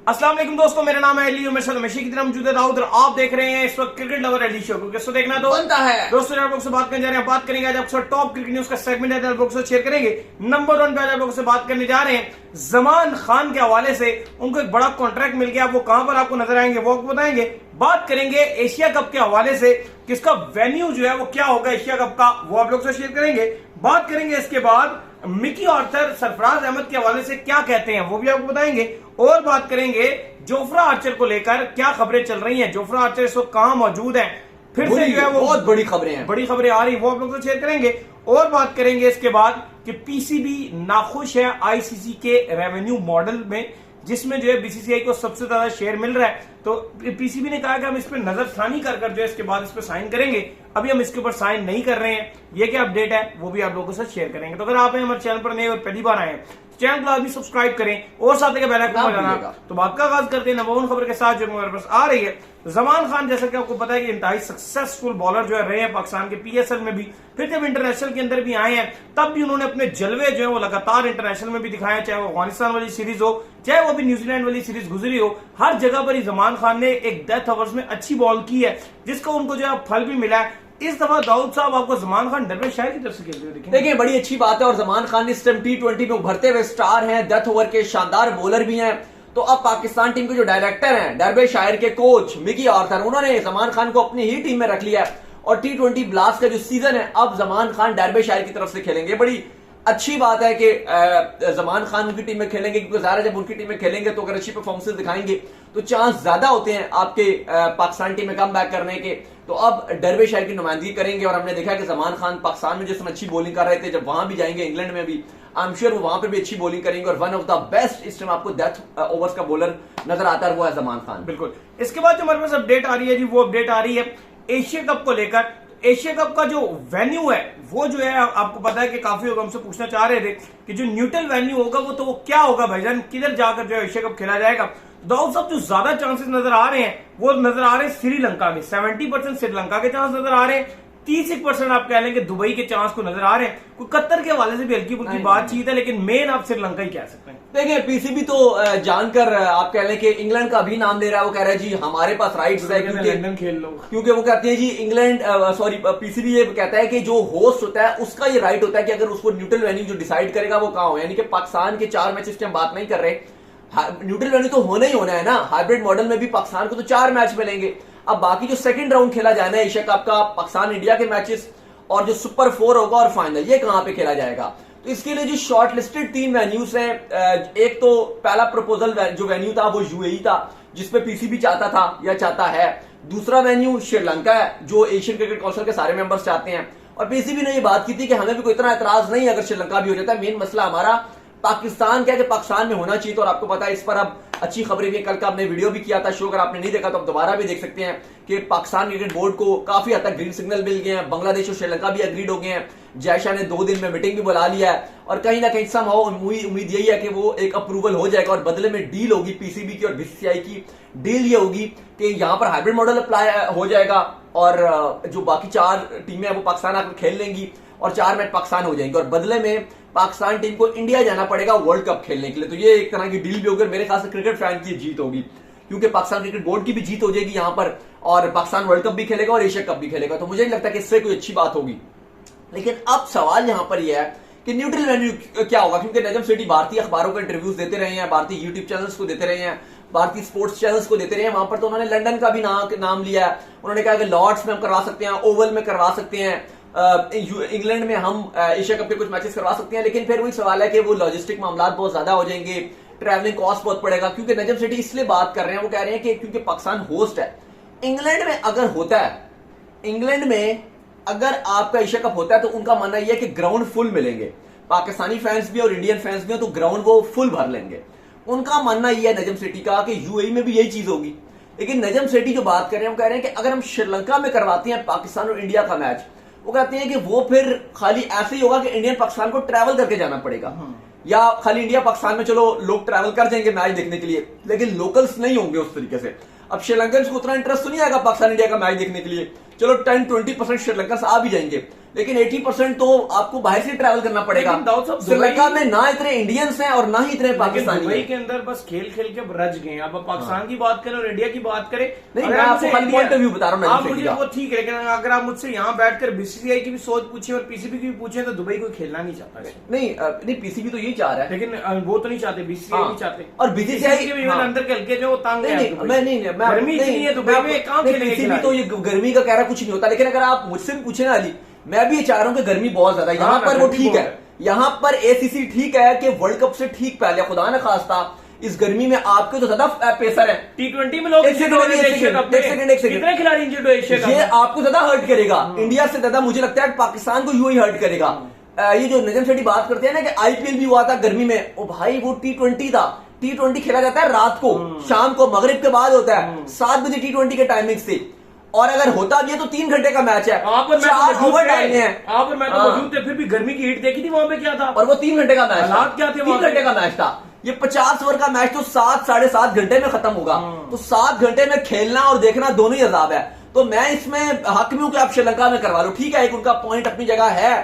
अस्सलाम वालेकुम दोस्तों, मेरा नाम है अली और मेरे हमेशा की तरह मौजूद है दाऊद और आप देख रहे हैं इस वक्त क्रिकेट लवर अली शो को। किसको देखना तो बनता है दोस्तों, आप लोग से बात करने जा रहे हैं, बात करेंगे आज आपको टॉप क्रिकेट न्यूज का सेगमेंट है, आप लोग से शेयर करेंगे। नंबर 1 पे आज आप लोग से बात करने जा रहे हैं जमान खान के हवाले से। उनको एक बड़ा कॉन्ट्रैक्ट मिल गया, वो कहां पर आपको नजर आएंगे वो आपको बताएंगे। बात करेंगे एशिया कप के हवाले से, किसका वेन्यू जो है वो क्या होगा एशिया कप का, वो आप लोग से शेयर करेंगे। बात करेंगे इसके बाद मिकी आर्थर सरफराज अहमद के हवाले से क्या कहते हैं वो भी आपको बताएंगे। और बात करेंगे जोफ्रा आर्चर को लेकर क्या खबरें चल रही हैं, जोफ्रा आर्चर इस वक्त कहां मौजूद है, फिर से जो है वो बहुत बड़ी खबरें हैं, बड़ी खबरें आ रही वो आप लोग से शेयर करेंगे। और बात करेंगे इसके बाद कि पीसीबी नाखुश है आईसीसी के रेवेन्यू मॉडल में, जिसमें जो है बीसीसीआई को सबसे ज्यादा शेयर मिल रहा है। तो पीसीबी ने कहा कि हम इस पर नजरसानी कर जो है इसके बाद इस पर साइन करेंगे। अभी हम इसके ऊपर साइन नहीं कर रहे हैं, ये क्या अपडेट है वो भी आप लोगों के साथ शेयर करेंगे। तो अगर आप हमारे चैनल पर नए और पहली बार आए हैं चैनल को आदमी सब्सक्राइब करें और साथ ही बेल आइकन बजाना। तो बात का आगाज करते हैं नंबर 1 खबर के साथ जो हमारे पास आ रही है। जमान खान जैसा कि आपको पता है कि इंतहाई सक्सेसफुल बॉलर जो है रहे हैं पाकिस्तान के पीएसएल में भी, फिर जब इंटरनेशनल के अंदर भी आए हैं तब भी उन्होंने अपने जलवे जो है वो लगातार इंटरनेशनल में भी दिखाए, चाहे वो अफगानिस्तान वाली सीरीज हो चाहे वो भी न्यूजीलैंड वाली सीरीज गुजरी हो। हर जगह पर ही जमान खान ने एक डेथ ओवर्स में अच्छी बॉल की है, जिसका उनको जो है फल भी मिला है। इस दफा दाऊद साहब आपको जमान खान दरवेश शायर की तरफ से खेलते हुए दिखेंगे। देखिए बड़ी अच्छी बात है और जमान खान इस टाइम T20 में उभरते हुए स्टार हैं, डेथ ओवर के शानदार बॉलर भी हैं। तो अब पाकिस्तान टीम के जो डायरेक्टर हैं, दरवेश शायर के कोच मिकी आर्थर, उन्होंने जमान खान को अपनी ही टीम में रख लिया है और T20 ब्लास्ट का जो सीजन है अब जमान खान दरवेश शायर की तरफ से खेलेंगे। बड़ी अच्छी बात है कि जमान खान उनकी टीम में खेलेंगे, क्योंकि ज़ाहिर है जब उनकी टीम में खेलेंगे तो अगर अच्छी परफॉर्मेंस दिखाएंगे तो चांस ज्यादा होते हैं आपके पाकिस्तान टीम में कम बैक करने के। तो अब दरवेश शायर की नुमाइंदगी करेंगे और हमने देखा कि जमान खान पाकिस्तान में जिस समय अच्छी बॉलिंग कर रहे थे, जब वहां भी जाएंगे इंग्लैंड में भी आई एम श्योर वो वहां पर भी अच्छी बॉलिंग करेंगे और वन ऑफ द बेस्ट इस टाइम आपको डेथ ओवर्स का बॉलर नजर आता है वो है जमान खान। बिल्कुल। इसके बाद जो हमारे पास अपडेट आ रही है जी, वो अपडेट आ रही है एशिया कप को लेकर। एशिया कप का जो वेन्यू है वो जो है आपको पता है कि काफी लोग हमसे पूछना चाह रहे थे कि जो न्यूट्रल वेन्यू होगा वो तो वो क्या होगा भाईजान, किधर जाकर जो है एशिया कप खेला जाएगा। दाऊद साहब जो ज्यादा चांसेस नजर आ रहे हैं वो नजर आ रहे हैं श्रीलंका में, 70% श्रीलंका के चांस नजर आ रहे हैं, 30% आप कह लेंगे दुबई के चांस को नजर आ रहे हैं। कोई कतर के हवाले से भी हल्की फुल्की बातचीत है, लेकिन मेन आप श्रीलंका ही कह सकते हैं। देखिए पीसीबी तो जानकर आप कह लें कि इंग्लैंड का भी नाम ले रहा है, वो कह रहा है जी हमारे पास राइट्स है लंदन खेल लो, क्योंकि वो कहते हैं जी इंग्लैंड पीसीबी ये कहता है कि जो होस्ट होता है उसका ये राइट होता है कि अगर उसको न्यूट्रल वेन्यू जो डिसाइड करेगा वो कहां हो। यानी कि पाकिस्तान के 4 मैचेस की हम बात नहीं कर रहे, न्यूट्रल वेन्यू तो होना ही होना है ना। हाइब्रिड मॉडल में भी पाकिस्तान को तो 4 मैच मिलेंगे। अब बाकी जो सेकंड राउंड खेला जाना है एशिया कप का, पाकिस्तान इंडिया के मैचेस और जो सुपर 4 होगा और फाइनल, ये कहां पे खेला जाएगा। तो इसके लिए जो शॉर्ट लिस्टेड 3 वेन्यूज हैं, एक तो पहला प्रपोजल जो वेन्यू था वो यूएई था, जिसपे पीसीबी चाहता था या चाहता है। दूसरा वेन्यू श्रीलंका है जो एशियन क्रिकेट काउंसिल के सारे मेंबर्स चाहते हैं और पीसीबी ने ये बात की थी कि हमें भी कोई इतना एतराज नहीं अगर श्रीलंका भी हो जाता है। मेन मसला हमारा पाकिस्तान क्या है कि पाकिस्तान में होना चाहिए। तो और आपको पता है इस पर अब अच्छी खबरें भी, कल का हमने वीडियो भी किया था शो, अगर आपने नहीं देखा तो आप दोबारा भी देख सकते हैं कि पाकिस्तान क्रिकेट बोर्ड को काफी हद तक ग्रीन सिग्नल मिल गए हैं। बांग्लादेश और श्रीलंका भी एग्रीड हो गए हैं, जयशाह ने 2 दिन में मीटिंग भी बुला लिया है और कहीं ना कहीं समहाउ उम्मीद यही है कि वो एक अप्रूवल हो जाएगा और बदले में डील होगी पीसीबी की और बीसीसीआई की। डील ये होगी कि यहां पर हाइब्रिड मॉडल अप्लाई हो जाएगा और जो बाकी 4 टीमें हैं वो पाकिस्तान आकर खेल लेंगी और 4 मैच पाकिस्तान हो जाएंगे और बदले में पाकिस्तान टीम को इंडिया जाना पड़ेगा वर्ल्ड कप खेलने के लिए। तो ये एक तरह की डील भी होगी, मेरे ख्याल से क्रिकेट फैन की जीत होगी, क्योंकि पाकिस्तान क्रिकेट बोर्ड की भी जीत हो जाएगी यहां पर और पाकिस्तान वर्ल्ड कप भी खेलेगा और एशिया कप भी खेलेगा। तो मुझे नहीं लगता कि इससे कोई अच्छी बात होगी। लेकिन अब सवाल यहां पर यह है कि न्यूट्रल वेन्यू क्या होगा, क्योंकि नजम सेठी भारतीय अखबारों को इंटरव्यूज देते रहे हैं, भारतीय यूट्यूब चैनल्स को देते रहे हैं, भारतीय स्पोर्ट्स चैनल्स को देते रहे हैं। वहां पर तो उन्होंने लंदन का भी नाम लिया है। उन्होंने कहा कि लॉर्ड्स में हम करवा सकते हैं, ओवल में करवा सकते हैं, इंग्लैंड में हम एशिया कप के कुछ मैचेस करवा सकते हैं। लेकिन फिर वही सवाल है कि वो लॉजिस्टिक मामला बहुत ज्यादा हो जाएंगे, ट्रैवलिंग कॉस्ट बहुत पड़ेगा। क्योंकि नजम सेठी इसलिए बात कर रहे हैं, वो कह रहे हैं कि क्योंकि पाकिस्तान होस्ट है, इंग्लैंड में अगर होता है, इंग्लैंड में अगर आपका एशिया कप होता है तो उनका मानना यह है कि ग्राउंड फुल मिलेंगे, पाकिस्तानी फैंस भी और इंडियन फैंस भी हो तो ग्राउंड वो फुल भर लेंगे। उनका मानना यह है नजम सेठी का कि यूएई में भी यही चीज होगी। लेकिन नजम सेठी जो बात कर रहे हैं वो कह रहे हैं कि अगर हम श्रीलंका में करवाते हैं पाकिस्तान और इंडिया का मैच, वो कहते हैं कि वो फिर खाली ऐसे ही होगा कि इंडियन पाकिस्तान को ट्रैवल करके जाना पड़ेगा, या खाली इंडिया पाकिस्तान में चलो लोग ट्रैवल कर जाएंगे मैच देखने के लिए, लेकिन लोकल्स नहीं होंगे उस तरीके से। अब श्रीलंकन को उतना इंटरेस्ट तो नहीं आएगा पाकिस्तान इंडिया का मैच देखने के लिए, चलो 10-20% श्रीलंका आ भी जाएंगे, लेकिन 80% तो आपको बाहर से ट्रैवल करना पड़ेगा। लेकिन दाऊद साहब, श्रीलंका में ना इतने इंडियंस हैं और ना ही इतने पाकिस्तानी दुबई हैं। के अंदर बस खेल खेल के रज गए। अब पाकिस्तान की बात करें और इंडिया की बात करें, नहीं, अगर मैं आप आपको मुझसे खाली इंडिया- point of view बता रहा हूं, आप नजम मुझे शेठी वो ठीक है, लेकिन अगर आप मुझसे यहाँ बैठकर बीसीसीआई की भी सोच पूछे और पीसीबी की भी पूछे तो दुबई कोई खेलना नहीं चाहता है। नहीं पीसीबी तो यही चाह रहा है, लेकिन वो तो नहीं चाहते, बीसीसीआई नहीं चाहते। और बीसीसीआई के भी इवन अंदर के हल्के जो तंग है दुबई। गर्मी इतनी है दुबई में, कहाँ खेलेंगे पीसीबी तो ये गर्मी का कह रहा कुछ नहीं होता, लेकिन अगर आप मुझसे भी पूछे ना अली, मैं भी ये चाह रहा हूँ कि गर्मी बहुत ज्यादा है यहाँ हाँ, पर, वो गर्मी ठीक बहुत है, यहाँ पर एसीसी ठीक है कि वर्ल्ड कप से ठीक पहले खुदा न खास्ता इस गर्मी में आपके तो ज्यादा पेसर है। T20 में लोग एक सेकंड कितने खिलाड़ी इंजर्ड हुए एशिया कप ये में? आपको ज्यादा हर्ट करेगा, इंडिया से ज्यादा मुझे लगता है पाकिस्तान को यूं ही हर्ट करेगा। ये जो नजम शेठी बात करते हैं ना कि आईपीएल भी हुआ था गर्मी में, ओ भाई वो T20 था। T20 खेला जाता है रात को, शाम को, मगरिब के बाद होता है 7 बजे T20 के टाइमिंग से, और अगर होता भी है तो 3 घंटे का मैच है, आप और मैं 4 तो ओवर मौजूद डालने थे। हैं। आप और मैं तो हाँ। मौजूद थे, फिर भी गर्मी की हीट देखी थी वहां पे क्या था। और वो 3 घंटे का मैच हालात क्या थे 3 वहां पे? घंटे का मैच था। ये 50 ओवर का मैच तो 7 साढ़े 7 घंटे में खत्म होगा, तो 7 घंटे में खेलना और देखना दोनों ही अजाब है। तो मैं इसमें हक में हूं कि आप श्रीलंका में करवा लो, ठीक है, एक उनका पॉइंट अपनी जगह है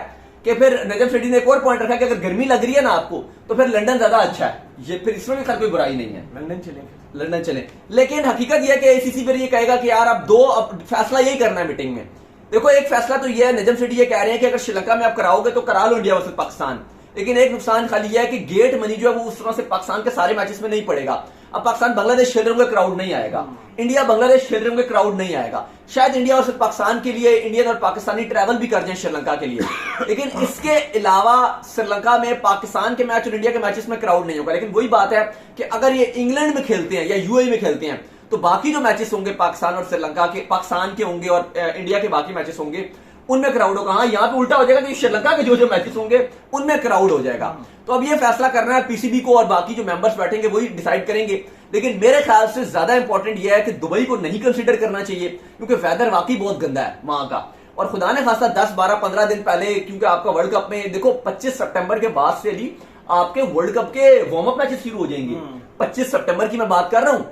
कि फिर नजम शेठी ने एक और पॉइंट रखा कि अगर गर्मी लग रही है ना आपको तो फिर लंदन ज्यादा अच्छा है, ये फिर इसमें भी खैर कोई बुराई नहीं है, लंदन चलेंगे। लंदन चले। लेकिन हकीकत यह है कि एसीसी फिर ये कहेगा कि यार अब फैसला यही करना है मीटिंग में। देखो एक फैसला तो यह है, नजम शेठी ये कह रहे हैं कि अगर श्रीलंका में आप कराओगे तो करा लो इंडिया वर्सेस पाकिस्तान, लेकिन एक नुकसान खाली यह है कि गेट मनी जो है वो उस तरह से पाकिस्तान के सारे मैचेस में नहीं पड़ेगा। अब पाकिस्तान बांग्लादेश खेल रहे होंगे, क्राउड नहीं आएगा, इंडिया बांग्लादेश खेल रहे होंगे, क्राउड नहीं आएगा। शायद इंडिया और पाकिस्तान के लिए इंडियन और पाकिस्तानी ट्रैवल भी कर जाए श्रीलंका के लिए, लेकिन इसके अलावा श्रीलंका में पाकिस्तान के मैच और इंडिया के मैचेस में क्राउड नहीं होगा। लेकिन वही बात है कि अगर ये इंग्लैंड में खेलते हैं या यूएई में खेलते हैं तो बाकी जो मैचेस होंगे पाकिस्तान और श्रीलंका के, पाकिस्तान के होंगे और इंडिया के बाकी मैचेस होंगे उनमें क्राउड होगा। हाँ, यहाँ पे उल्टा हो जाएगा कि श्रीलंका के जो मैचेस होंगे उनमें क्राउड हो जाएगा। तो अब ये फैसला करना है पीसीबी को, और बाकी जो मेंबर्स बैठेंगे वही डिसाइड करेंगे। लेकिन मेरे ख्याल से ज्यादा इंपॉर्टेंट यह है कि दुबई को नहीं कंसीडर करना चाहिए, क्योंकि वेदर वाकई बहुत गंदा है वहां का, और खुदा ने खासा 10, 12, 15 दिन पहले, क्योंकि आपका वर्ल्ड कप में देखो 25 सितंबर के बाद से ही आपके वर्ल्ड कप के वार्म अप मैचेस शुरू हो जाएंगे। 25 सितंबर की मैं बात कर रहा हूं,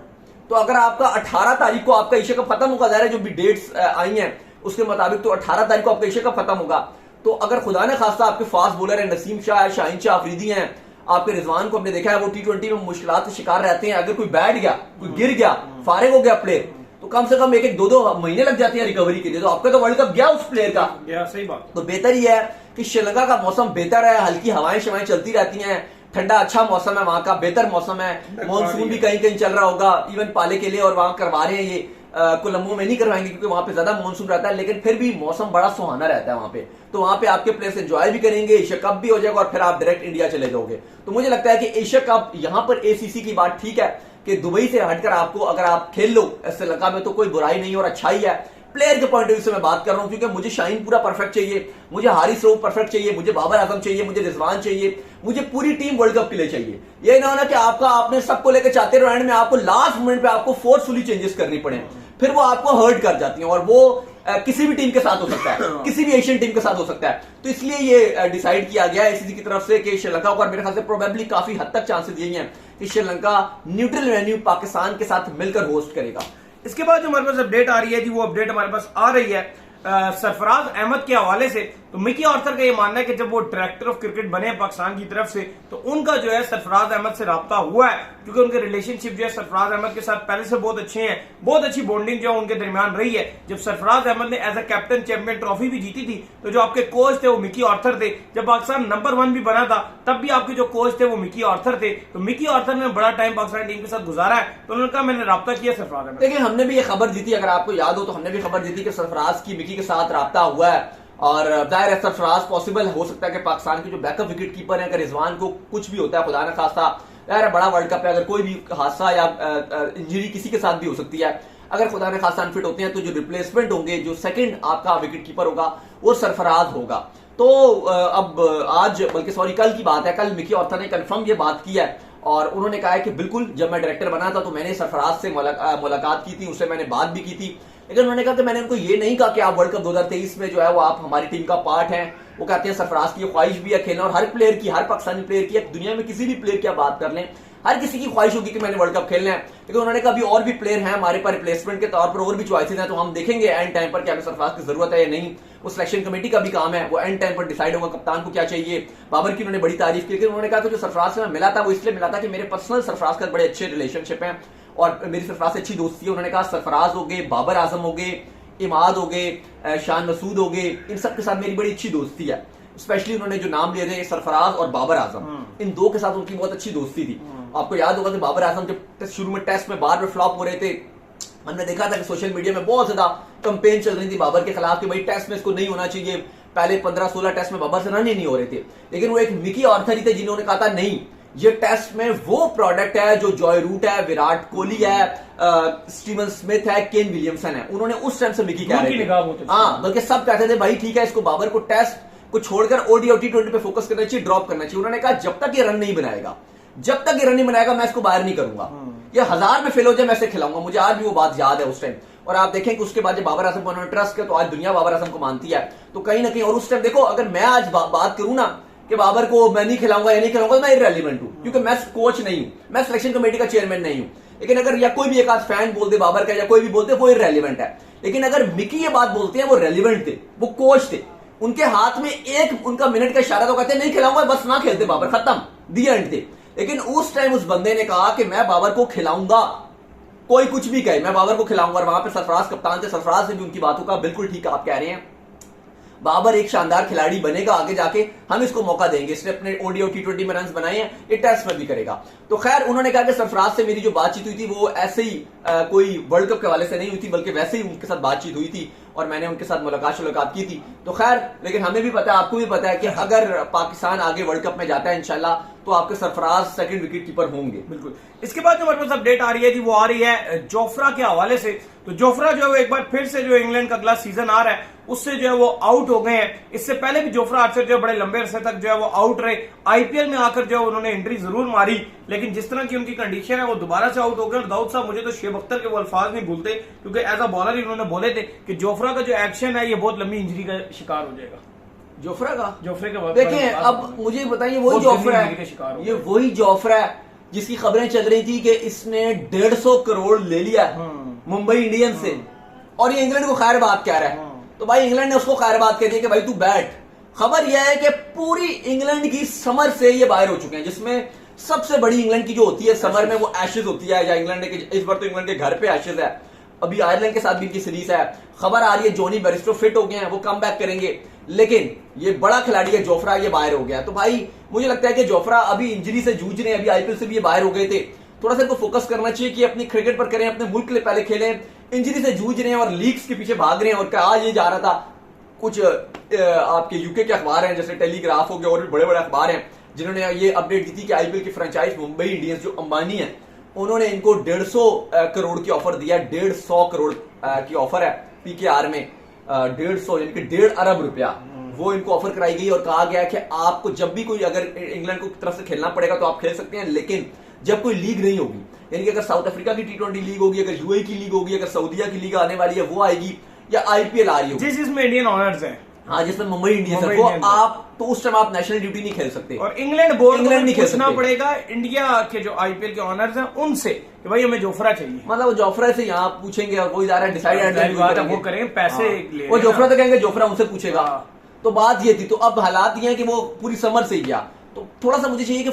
तो अगर आपका 18 तारीख को आपका एशिया कप खत्म होगा, ज़ाहिर है जो भी डेट्स आई हैं उसके मुताबिक तो 18 तारीख को आपका एशिया कप खत्म होगा, तो अगर खुदा ने खासा आपके फास्ट बॉलर है, नसीम शाह है, शाहीन शाह अफरीदी हैं, आपके रिजवान को हमने देखा है वो T20 में मुश्किलात के शिकार रहते हैं, अगर कोई बैठ गया, कोई गिर गया, फारिग हो गया प्लेयर, तो कम से कम 1-1, 2-2 महीने लग जाते हैं रिकवरी के लिए। तो आपका तो वर्ल्ड कप गया उस प्लेयर का। सही बात। तो बेहतर ही है कि श्रीलंका का मौसम बेहतर है, हल्की हवाएं शवाएं चलती रहती हैं, ठंडा अच्छा मौसम है वहां का, बेहतर मौसम है, मानसून भी कहीं कहीं चल रहा होगा इवन पाले के लिए, और वहां करवा रहे हैं ये कोलंबो में नहीं करवाएंगे क्योंकि वहां पे ज्यादा मानसून रहता है, लेकिन फिर भी मौसम बड़ा सुहाना रहता है वहां पे। तो वहां पे आपके प्लेयर्स एंजॉय भी करेंगे, एशिया कप भी हो जाएगा और फिर आप डायरेक्ट इंडिया चले जाओगे। तो मुझे लगता है कि एशिया कप यहां पर एसीसी की बात ठीक है कि दुबई से हटकर आपको अगर आप खेल लो श्रीलंका में तो कोई बुराई नहीं और अच्छा ही है। प्लेयर के पॉइंट ऑफ व्यू से मैं बात कर रहा हूं, क्योंकि मुझे शाहीन पूरा परफेक्ट चाहिए, मुझे हारिस रऊफ परफेक्ट चाहिए, मुझे बाबर आजम चाहिए, मुझे रिजवान चाहिए, मुझे पूरी टीम वर्ल्ड कप के लिए चाहिए। ये ना होना कि आपने सबको लेकर चाहते रहो, एंड में आपको लास्ट मोमेंट पे आपको फोर्सफुली चेंजेस करनी पड़े, फिर वो आपको हर्ट कर जाती हैं, और वो किसी भी टीम के साथ हो सकता है, किसी भी एशियन टीम के साथ हो सकता है। तो इसलिए ये डिसाइड किया गया एसीसी की तरफ से कि श्रीलंका को, और मेरे ख्याल से प्रोबेबली काफी हद तक चांसेस यही हैं कि श्रीलंका न्यूट्रल वेन्यू पाकिस्तान के साथ मिलकर होस्ट करेगा। इसके बाद जो हमारे पास अपडेट आ रही है जी, वो अपडेट हमारे पास आ रही है सरफराज अहमद के हवाले से। तो मिकी ऑर्थर का ये मानना है कि जब वो डायरेक्टर ऑफ क्रिकेट बने पाकिस्तान की तरफ से, तो उनका जो है सरफराज अहमद से राब्ता हुआ है, क्योंकि उनके रिलेशनशिप जो है सरफराज अहमद के साथ पहले से बहुत अच्छे हैं, बहुत अच्छी बॉन्डिंग जो है उनके दरमियान रही है। जब सरफराज अहमद ने as a captain champion trophy भी जीती थी, तो जो आपके कोच थे वो मिकी ऑर्थर थे। जब पाकिस्तान नंबर 1 भी बना था तब भी आपके जो कोच थे वो मिकी ऑर्थर थे। तो मिकी ऑर्थर ने बड़ा टाइम पाकिस्तान टीम के साथ गुजारा है, तो उन्होंने कहा मैंने राब्ता किया सरफराज अहमद। देखिए हमने भी ये खबर दी थी, अगर आपको याद हो तो हमने भी खबर दी थी कि सरफराज की मिकी के साथ राब्ता हुआ है, और जाहिर है सरफराज पॉसिबल हो सकता है कि पाकिस्तान के जो बैकअप विकेट कीपर है, अगर रिजवान को कुछ भी होता है खुदा न खास्ता, यार बड़ा वर्ल्ड कप है, अगर कोई भी हादसा या इंजरी किसी के साथ भी हो सकती है, अगर खुदा न खास्ता अनफिट होते हैं तो जो रिप्लेसमेंट होंगे, जो सेकंड आपका विकेट कीपर होगा वो सरफराज होगा। तो अब आज बल्कि सॉरी कल की बात है, कल मिकी ऑर्थर ने कंफर्म ये बात की है, और उन्होंने कहा है कि बिल्कुल जब मैं डायरेक्टर बना था तो मैंने सरफराज से मुलाकात की थी, उससे मैंने बात भी की थी, लेकिन उन्होंने कहा कि मैंने उनको ये नहीं कहा कि आप वर्ल्ड कप 2023 में जो है वो आप हमारी टीम का पार्ट हैं। वो कहते हैं सरफराज की ख्वाहिश भी है खेलना, और हर प्लेयर की, हर पाकिस्तानी प्लेयर की, दुनिया में किसी भी प्लेयर की आप बात कर लें, हर किसी की ख्वाहिश होगी कि मैंने वर्ल्ड कप खेलना है, लेकिन उन्होंने कहा अभी और भी प्लेयर हैं हमारे पास रिप्लेसमेंट के तौर पर, और भी चॉइसेस हैं, तो हम देखेंगे एंड टाइम पर क्या हमें सरफराज की जरूरत है या नहीं। वो सिलेक्शन कमेटी का भी काम है, वो एंड टाइम पर डिसाइड होगा कप्तान को क्या चाहिए। बाबर की उन्होंने बड़ी तारीफ की, लेकिन उन्होंने कहा कि जो सरफराज से मैं मिला था वो इसलिए मिला था कि मेरे पर्सनल सरफराज का बड़े अच्छे रिलेशनशिप है और मेरी सरफराज से अच्छी दोस्ती है। उन्होंने कहा सरफराज हो गए, बाबर आजम हो गए, इमाद हो गए, शान मसूद हो गए, इन सब के साथ मेरी बड़ी अच्छी दोस्ती है। स्पेशली उन्होंने जो नाम लिए थे सरफराज और बाबर आजम, इन दो के साथ उनकी बहुत अच्छी दोस्ती थी। आपको याद होगा कि बाबर आजम जब शुरू में टेस्ट में बार बार फ्लॉप हो रहे थे, हमने देखा था कि सोशल मीडिया में बहुत ज्यादा कंपेन चल रही थी बाबर के खिलाफ कि भाई टेस्ट में इसको नहीं होना चाहिए। पहले 15-16 टेस्ट में बाबर से रन ही नहीं हो रहे थे, लेकिन वो एक मिकी ऑर्थर ही थे जिन्होंने कहा था नहीं, ये टेस्ट में वो प्रोडक्ट है जो जॉय रूट है, विराट कोहली है, स्टीवन स्मिथ है, केन विलियमसन है। उन्होंने उस टाइम से मिकी कह रहे थे, हाँ, बल्कि सब कहते थे भाई ठीक है, इसको बाबर को टेस्ट को छोड़कर ओडी और T20 पे फोकस करना चाहिए, ड्रॉप करना चाहिए। उन्होंने कहा जब तक ये रन नहीं बनाएगा, जब तक ये रन नहीं बनाएगा मैं इसको बाहर नहीं करूंगा, ये 1000 में फेल हो जाए मैं इसे खिलाऊंगा। मुझे आज भी वो बात याद है उस टाइम। और आप देखें कि उसके बाद जब बाबर आजम को उन्होंने ट्रस्ट किया तो आज दुनिया बाबर आजम को मानती है। तो कहीं ना कहीं, और उस टाइम देखो, अगर मैं आज बात करूं ना कि बाबर को मैं नहीं खिलाऊंगा या नहीं खिलाऊंगा, मैं इररेलेवेंट हूं, क्योंकि मैं कोच नहीं हूं, मैं सिलेक्शन कमेटी का चेयरमैन नहीं हूं। लेकिन अगर या कोई भी एक आध फैन बोल दे बाबर का या कोई भी बोलते, वो इररेलेवेंट है। लेकिन अगर मिकी ये बात बोलते हैं, वो रेलिवेंट थे, वो कोच थे, उनके हाथ में एक उनका मिनट का इशारा तो कहते नहीं खिलाऊंगा, बस ना खेलते बाबर, खत्म, दी एंड थे। लेकिन उस टाइम उस बंदे ने कहा कि मैं बाबर को खिलाऊंगा, कोई कुछ भी कहे, मैं बाबर को खिलाऊंगा। और वहां पे सरफराज कप्तान थे, सरफराज ने भी उनकी बातों का बिल्कुल ठीक आप कह रहे हैं, बाबर एक शानदार खिलाड़ी बनेगा आगे जाके, हम इसको मौका देंगे, इसने अपने ओडी और T20 में रन बनाए हैं, ये टेस्ट में भी करेगा। तो खैर उन्होंने कहा कि सरफराज से मेरी जो बातचीत हुई थी वो ऐसे ही कोई वर्ल्ड कप के हवाले से नहीं हुई थी, बल्कि वैसे ही उनके साथ बातचीत हुई थी और मैंने उनके साथ मुलाकात की थी। तो खैर, लेकिन हमें भी पता है, आपको भी पता है कि अगर पाकिस्तान आगे वर्ल्ड कप में जाता है इंशाल्लाह, तो आपके सरफराज सेकंड विकेट कीपर होंगे। बिल्कुल। इसके बाद जो हमारे पास अपडेट आ रही है जी, वो आ रही है जोफ्रा के हवाले से। तो जोफ्रा जो है एक बार फिर से जो इंग्लैंड का अगला सीजन आ रहा है उससे जो है वो आउट हो गए हैं। इससे पहले भी जोफ्रा आर्चर जो बड़े लंबे अरसे तक जो है वो आउट रहे। आईपीएल में आकर जो है उन्होंने एंट्री जरूर मारी, लेकिन जिस तरह की उनकी कंडीशन है वो दोबारा से आउट हो गए। और दाऊद साहब, मुझे तो शेब अख्तर के वो अल्फाज नहीं भूलते, क्योंकि एज अ बॉलर ही उन्होंने बोले थे कि जोफ्रा का जो एक्शन है ये बहुत लंबी इंजरी का शिकार हो जाएगा। जोफ्रा का देखिए, अब मुझे बताइए, वही जोफ्रा है, ये वही जोफ्रा है जिसकी खबरें चल रही थी कि इसने 150 करोड़ ले लिया मुंबई इंडियंस से, और ये इंग्लैंड को खैर बात कह रहा है। तो भाई इंग्लैंड ने उसको खैर बात कह दी कि भाई तू बैठ। खबर यह है कि पूरी इंग्लैंड की समर से ये बाहर हो चुके हैं, जिसमें सबसे बड़ी इंग्लैंड की जो होती है समर में वो एशेज होती है, या इंग्लैंड के इस बार तो इंग्लैंड के घर पे एशेज है, अभी आयरलैंड के साथ भी इनकी सीरीज है। खबर आ रही है जॉनी बेरिस्टो फिट हो गए हैं, वो कम बैक करेंगे, लेकिन ये बड़ा खिलाड़ी है जोफ्रा, ये बाहर हो गया। तो भाई मुझे लगता है कि जोफ्रा अभी इंजरी से जूझ रहे हैं, अभी आईपीएल से भी ये बाहर हो गए थे। थोड़ा सा इनको फोकस करना चाहिए कि अपनी क्रिकेट पर करें, अपने मुल्क के लिए पहले खेलें। इंजरी से जूझ रहे हैं और लीग्स के पीछे भाग रहे हैं। और कहा ये जा रहा था, कुछ आपके यूके के अखबार हैं जैसे टेलीग्राफ हो गए और भी बड़े बड़े अखबार हैं जिन्होंने ये अपडेट दी थी कि आईपीएल की फ्रेंचाइज मुंबई इंडियंस जो अंबानी है, उन्होंने इनको 150 करोड़ की ऑफर दिया। 150 करोड़ की ऑफर है पीकेआर में, 150 यानी कि 1.5 अरब रुपया वो इनको ऑफर कराई गई। और कहा गया कि आपको जब भी कोई अगर इंग्लैंड को तरफ से खेलना पड़ेगा तो आप खेल सकते हैं, लेकिन जब कोई लीग नहीं होगी, यानी कि अगर साउथ अफ्रीका की T20 लीग होगी, अगर यूएई की लीग होगी, अगर सऊदीया की लीग आने वाली है वो आएगी, या आईपीएल आ रही होगी जिसमें इंडियन ऑनर्स है, हाँ, जिसमें मुंबई इंडियंस है, वो आप तो उस टाइम आप नेशनल ड्यूटी नहीं खेल सकते। और इंग्लैंड बोर्ड को नहीं पूछना पड़ेगा इंडिया के जो आईपीएल के ऑनर्स हैं उनसे कि भाई हमें जोफ्रा चाहिए। मतलब वो जोफ्रा से यहाँ पूछेंगे और वो इदारा डिसाइड वो करेंगे पैसे, वो जोफ्रा तो कहेंगे, जोफ्रा उनसे पूछेगा। तो बात ये थी। तो अब हालात ये है कि वो पूरी समर से ही गया। तो थोड़ा सा मुझे चाहिए कि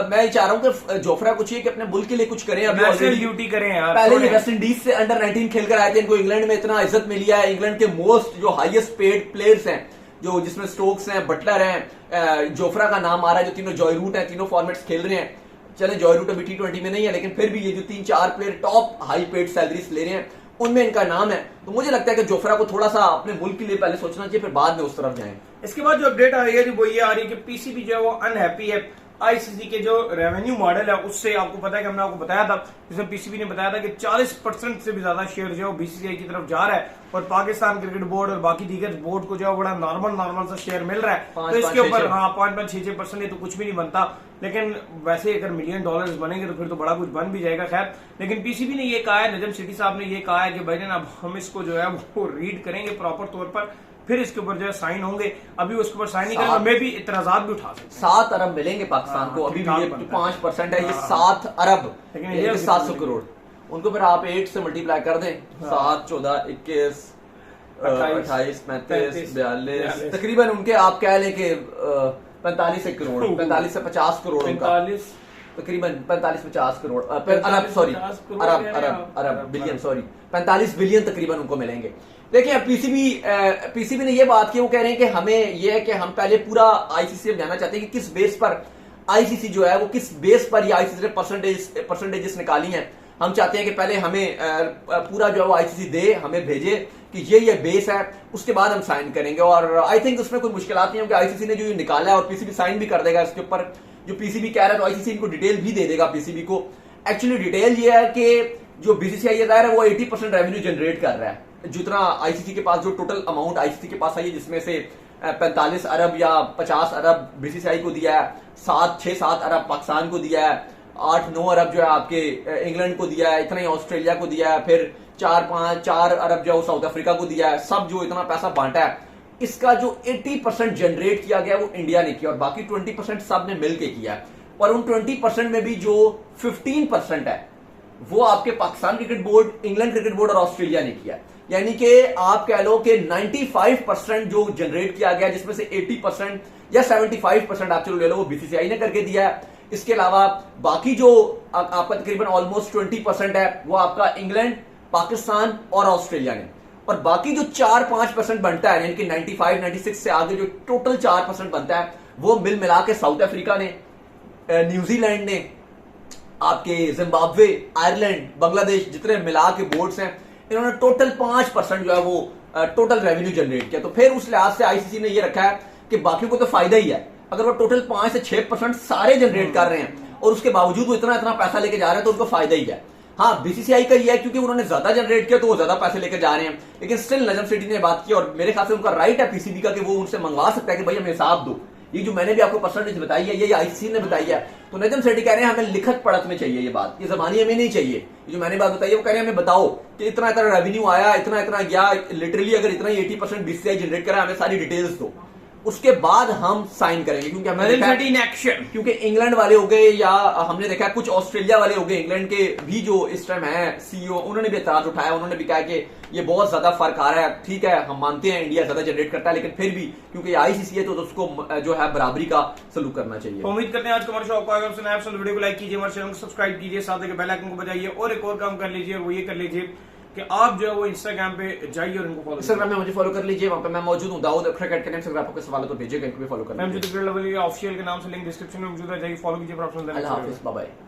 मैं चाह रहा हूं कि जोफ्रा को चाहिए कि अपने मुल्क के लिए कुछ करें, अभी नेशनल ड्यूटी करें यार। पहले ही वेस्ट इंडीज से अंडर 19 खेलकर आए थे, इनको इंग्लैंड में इतना इज्जत मिली है। इंग्लैंड के मोस्ट जो हाईएस्ट पेड प्लेयर्स हैं, जो जिसमें स्टोक्स हैं, बटलर हैं, जोफ्रा का नाम आ रहा है, जो तीनों जॉय रूट हैं, तीनों फॉर्मेट्स खेल रहे हैं। चले जॉय रूट अभी T20 में नहीं है, लेकिन फिर भी ये जो 3-4 player top high paid salaries ले रहे हैं उनमें इनका नाम है। तो मुझे लगता है कि जोफ्रा को थोड़ा सा अपने मुल्क के लिए पहले सोचना चाहिए, फिर बाद में उस तरफ जाएं। इसके बाद जो अपडेट आ रही है वो ये आ रही है कि पीसीबी जो है वो अनहैप्पी है आईसीसी के जो रेवेन्यू मॉडल है उससे। आपको पता है कि हमने आपको बताया था, जिसमें पीसीबी ने बताया था कि 40% से भी ज्यादा शेयर जो है वो बीसीसीआई की तरफ जा रहा है, और पाकिस्तान क्रिकेट बोर्ड और बाकी दीगर बोर्ड को जो है बड़ा नॉर्मल सा शेयर मिल रहा है। तो इसके ऊपर 5-6% तो कुछ भी नहीं बनता, लेकिन वैसे अगर $1 मिलियन बनेंगे तो फिर तो बड़ा कुछ बन भी जाएगा। खैर, लेकिन पीसीबी ने ये कहा है, नजम सिटी साहब ने ये कहा है कि भाई अब हम इसको जो है वो रीड करेंगे प्रॉपर तौर पर, फिर इसके ऊपर जो है साइन होंगे। अभी उसके ऊपर साइन नहीं करेंगे, मे भी इतराजात भी उठा सकते हैं। 7 अरब मिलेंगे पाकिस्तान को, अभी भी ये 5% है, ये 7 अरब, लेकिन ये 700 करोड़। उनको फिर आप 8 से मल्टीप्लाई कर दें, 7, 14, 21, 28, 35, 42, तकरीबन उनके आप कह लें कि 45 करोड़, 45 से 50 करोड़ उनका, तकरीबन 45-50 करोड़ अरब, सॉरी अरब बिलियन, सॉरी 45 बिलियन तकरीबन उनको मिलेंगे। देखिए पीसीबी ने ये बात की, वो कह रहे हैं कि हमें ये है कि हम पहले पूरा आईसीसी में जानना चाहते हैं कि किस बेस पर आईसीसी जो है वो किस बेस पर ये आईसीसी ने परसेंटेजेस निकाली हैं। हम चाहते हैं कि पहले हमें पूरा जो है वो आईसीसी दे, हमें भेजे कि ये बेस है, उसके बाद हम साइन करेंगे। और आई थिंक उसमें कोई मुश्किल नहीं होगी, आईसीसी ने जो ये निकाला है और पीसीबी साइन भी कर देगा इसके ऊपर। जो पीसीबी कह रहा है तो आईसीसी इनको डिटेल भी दे देगा पीसीबी को। एक्चुअली डिटेल ये है कि जो बीसीसीआई ये है वो 80% रेवेन्यू जनरेट कर रहा है। जितना आईसीसी के पास जो टोटल अमाउंट आईसीसी के पास आई है, जिसमें से 45 अरब या 50 अरब बीसीसीआई को दिया है, 6-7 अरब पाकिस्तान को दिया है, 8-9 अरब जो है आपके इंग्लैंड को दिया है, इतना ही ऑस्ट्रेलिया को दिया है, फिर 4 अरब जो है साउथ अफ्रीका को दिया है। सब जो इतना पैसा बांटा है, इसका जो 80% जनरेट किया गया वो इंडिया ने किया और बाकी 20% सब ने मिलकर किया है। और उन 20% में भी जो 15% है वो आपके Pakistan cricket board, England cricket board और ऑस्ट्रेलिया ने किया। यानी कि आप कह लो कि 95% जो जनरेट किया गया, जिसमें से 80% या 75% आप चलो ले लो वो बीसीसीआई ने करके दिया है। इसके अलावा बाकी जो आपका तकरीबन ऑलमोस्ट 20% है वो आपका इंग्लैंड, पाकिस्तान और ऑस्ट्रेलिया ने। और बाकी जो 4-5% बनता है, यानी कि 95-96 से आगे जो टोटल 4% बनता है वो मिल मिला के साउथ अफ्रीका ने, न्यूजीलैंड ने, आपके जिम्बाब्वे, आयरलैंड, बांग्लादेश, जितने मिला के बोर्ड्स हैं, इन्होंने टोटल 5% जो है वो टोटल रेवेन्यू जनरेट किया। तो फिर उस लिहाज से आईसीसी ने ये रखा है कि बाकी को तो फायदा ही है। अगर वो टोटल 5 से 6% सारे जनरेट कर रहे हैं और उसके बावजूद वो इतना पैसा लेके जा रहे हैं तो उनको फायदा ही है। हाँ, बीसीसीआई का ये है क्योंकि उन्होंने ज्यादा जनरेट किया तो वो ज्यादा पैसे लेकर जा रहे हैं, लेकिन स्टिल नजम सेठी ने बात की और मेरे ख्याल से उनका राइट है पीसीबी का कि वो उनसे मंगवा सकता है कि भाई हमें हिसाब दो। ये जो मैंने भी आपको परसेंटेज बताई है ये आईसीसी ने बताई है, तो नजम सेठी कह रहे हैं हमें लिखत पढ़त में चाहिए ये बात, ये जबानी हमें नहीं चाहिए। ये जो मैंने बात बताई है वो कह रहे हैं हमें बताओ कि इतना रेवेन्यू आया, इतना गया, लिटरली अगर इतना 80% बीसीसीआई जनरेट करा, हमें सारी डिटेल्स दो, उसके बाद हम साइन करेंगे। क्योंकि हमने इन एक्शन, क्योंकि इंग्लैंड वाले हो गए या हमने देखा कुछ ऑस्ट्रेलिया वाले हो गए, इंग्लैंड के भी जो इस टाइम है सीईओ, उन्होंने भी एतराज उठाया, उन्होंने भी कहा कि ये बहुत ज्यादा फर्क आ रहा है। ठीक है, हम मानते हैं इंडिया ज्यादा जनरेट करता है, लेकिन फिर भी क्योंकि आईसीसी है तो उसको जो है बराबरी का सलूक करना चाहिए। उम्मीद करते हैं आज का हमारा शो आपको आएगा। वीडियो को लाइक कीजिए, हमारे चैनल को सब्सक्राइब कीजिए, साथ ही बेल आइकन को बजाइए और एक और काम कर लीजिए, वो ये कर लीजिए कि आप जो है वो इंस्टाग्राम पे जाइए और इनको फॉलो, इंस्टाग्राम में मुझे फॉलो कर लीजिए, वहां पे मैं मौजूद हूं। दाऊद क्रिकेट के इंस्टाग्राम पे सवाल तो भेजिएगा, इनको भी फॉलो कर लीजिए। ऑफिशियल के नाम से लिंक डिस्क्रिप्शन में मौजूद है, जाइए फॉलो कीजिए। अल्लाह हाफिज़, बाय बाय।